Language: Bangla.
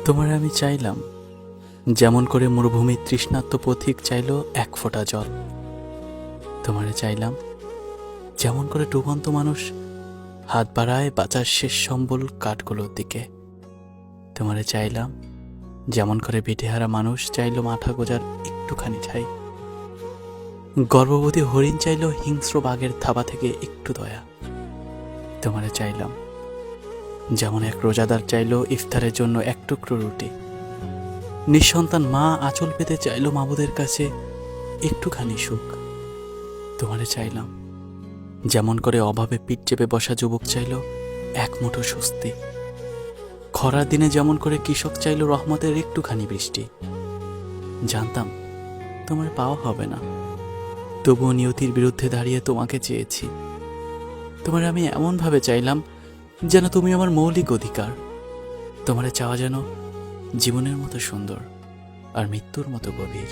তোমারে আমি চাইলাম যেমন করে মরুভূমির তৃষ্ণার্ত পথিক চাইল এক ফোঁটা জল। তোমারে চাইলাম যেমন করে ডুবন্ত মানুষ হাত বাড়ায় বাঁচার শেষ সম্বল কাঠগুলোর দিকে। তোমারে চাইলাম যেমন করে বিটেহারা মানুষ চাইল মাথা গোজার একটুখানি ঠাই। গর্ভবতী হরিণ চাইল হিংস্র বাঘের থাবা থেকে একটু দয়া। তোমারে চাইলাম যেমন এক রোজাদার চাইল ইফতারের জন্য এক টুকরো রুটি। নিঃসন্তান মা আঁচল পেতে চাইল মাবুদের কাছে একটুখানি সুখ। তোমারে চাইলাম যেমন করে অভাবে পিঠ চেপে বসা যুবক চাইল এক মুঠো স্বস্তি। খরার দিনে যেমন করে কৃষক চাইল রহমতের একটুখানি বৃষ্টি। জানতাম তোমার পাওয়া হবে না, তবুও নিয়তির বিরুদ্ধে দাঁড়িয়ে তোমাকে চেয়েছি। তোমার আমি এমনভাবে চাইলাম যেন তুমি আমার মৌলিক অধিকার। তোমারে চাওয়া যেন জীবনের মতো সুন্দর আর মৃত্যুর মতো গভীর।